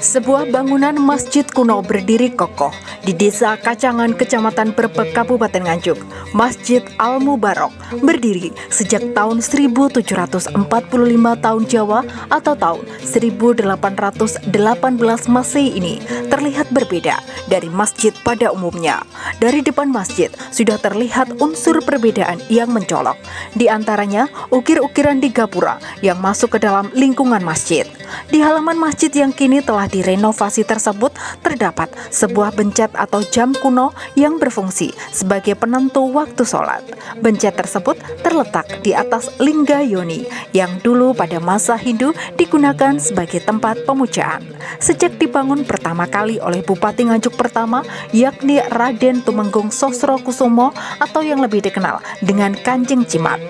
Sebuah bangunan masjid kuno berdiri kokoh di Desa Kacangan, Kecamatan Brebek, Kabupaten Nganjuk. Masjid Al-Mubarak berdiri sejak tahun 1745 tahun Jawa atau tahun 1818 Masehi ini terlihat berbeda dari masjid pada umumnya. Dari depan masjid sudah terlihat unsur perbedaan yang mencolok. Di antaranya ukir-ukiran di gapura yang masuk ke dalam lingkungan masjid. Di halaman masjid yang kini telah direnovasi tersebut terdapat sebuah bencet atau jam kuno yang berfungsi sebagai penentu waktu sholat. Bencet tersebut terletak di atas lingga yoni yang dulu pada masa Hindu digunakan sebagai tempat pemujaan. Sejak dibangun pertama kali oleh Bupati Nganjuk pertama, yakni Raden Tumenggung Sosrokusumo atau yang lebih dikenal dengan Kanjeng Jimat.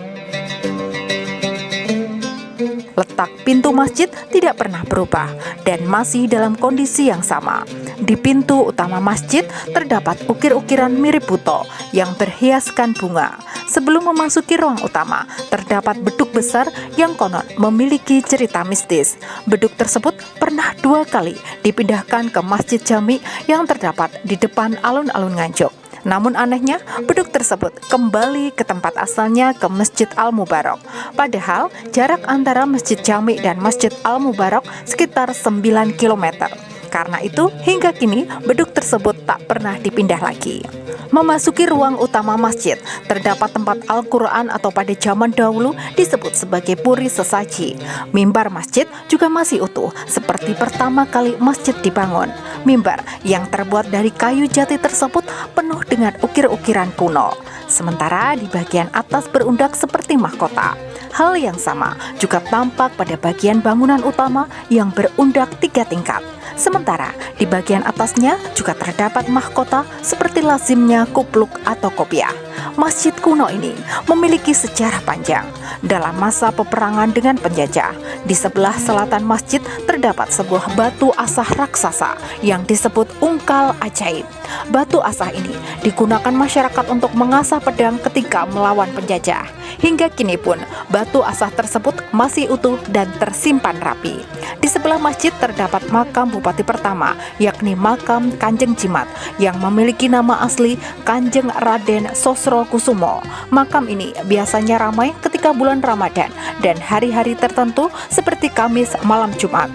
Letak pintu masjid tidak pernah berubah dan masih dalam kondisi yang sama. Di pintu utama masjid terdapat ukir-ukiran mirip buto yang berhiaskan bunga. Sebelum memasuki ruang utama, terdapat beduk besar yang konon memiliki cerita mistis. Beduk tersebut pernah 2 kali dipindahkan ke Masjid Jami yang terdapat di depan alun-alun Nganjuk. Namun anehnya, beduk tersebut kembali ke tempat asalnya ke Masjid Al-Mubarak. Padahal jarak antara Masjid Jami dan Masjid Al-Mubarak sekitar 9 km. Karena itu, hingga kini beduk tersebut tak pernah dipindah lagi. Memasuki ruang utama masjid, terdapat tempat Al-Quran atau pada zaman dahulu disebut sebagai puri sesaji. Mimbar masjid juga masih utuh, seperti pertama kali masjid dibangun. Mimbar yang terbuat dari kayu jati tersebut penuh dengan ukir-ukiran kuno. Sementara di bagian atas berundak seperti mahkota. Hal yang sama juga tampak pada bagian bangunan utama yang berundak 3 tingkat. Sementara di bagian atasnya juga terdapat mahkota seperti lazimnya kupluk atau kopiah. Masjid kuno ini memiliki sejarah panjang. Dalam masa peperangan dengan penjajah, di sebelah selatan masjid terdapat sebuah batu asah raksasa yang disebut ungkal ajaib. Batu asah ini digunakan masyarakat untuk mengasah pedang ketika melawan penjajah. Hingga kini pun batu asah tersebut masih utuh dan tersimpan rapi. Di sebelah masjid terdapat makam Bupati pertama, yakni makam Kanjeng Jimat yang memiliki nama asli Kanjeng Raden Sosrokusumo. Makam ini biasanya ramai ketika bulan Ramadan dan hari-hari tertentu seperti Kamis malam Jumat.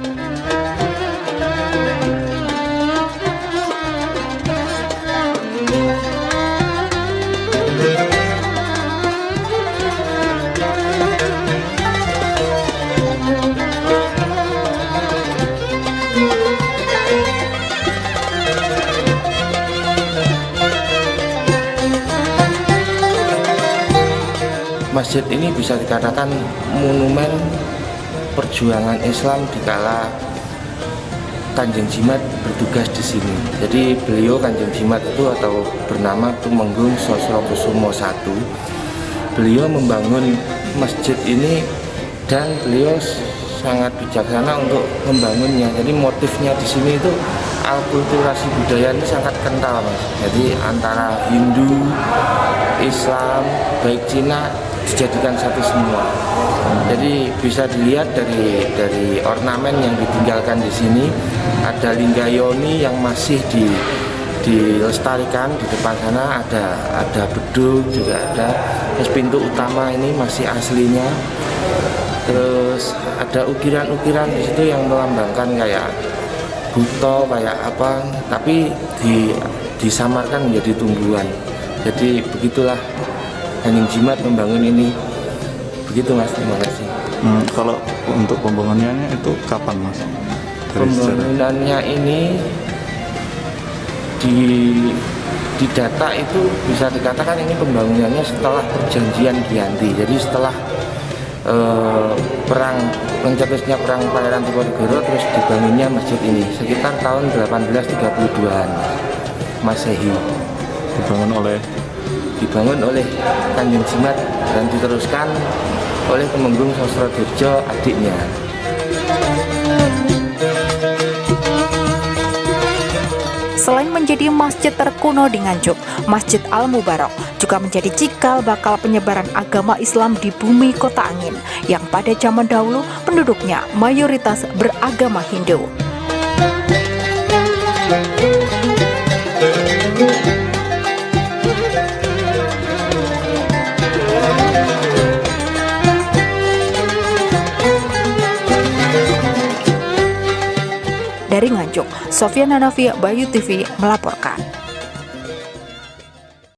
Masjid ini bisa dikatakan monumen perjuangan Islam di kala Kanjeng Jimat bertugas di sini. Jadi beliau Kanjeng Jimat itu atau bernama Tumenggung Sosrokusumo I. Beliau membangun masjid ini dan beliau sangat bijaksana untuk membangunnya. Jadi motifnya di sini itu alkulturasi budaya ini sangat kental, Mas. Jadi antara Hindu, Islam, baik Cina dijadikan satu semua. Jadi bisa dilihat dari ornamen yang ditinggalkan di sini, ada lingga yoni yang masih dilestarikan di depan sana, ada beduk juga ada. Terus pintu utama ini masih aslinya. Terus ada ukiran-ukiran di situ yang melambangkan kayak buto, kayak apa, tapi disamarkan menjadi tumbuhan. Jadi begitulah Kanjeng Jimat membangun ini. Begitu, Mas, terima kasih. Kalau untuk pembangunannya itu kapan, Mas? Pembangunannya ini di data itu bisa dikatakan ini pembangunannya setelah perjanjian Giyanti. Jadi setelah mencetusnya perang Pangeran Diponegoro terus dibangunnya masjid ini sekitar tahun 1832-an Masehi. Dibangun oleh Kanjeng Jimat dan diteruskan oleh Tumenggung Sosrodirjo, adiknya. Selain menjadi masjid terkuno di Nganjuk, Masjid Al-Mubarak juga menjadi cikal bakal penyebaran agama Islam di bumi Kota Angin yang pada zaman dahulu penduduknya mayoritas beragama Hindu. Dari Nganjuk, Sofyan Hanafi, Bayu TV melaporkan.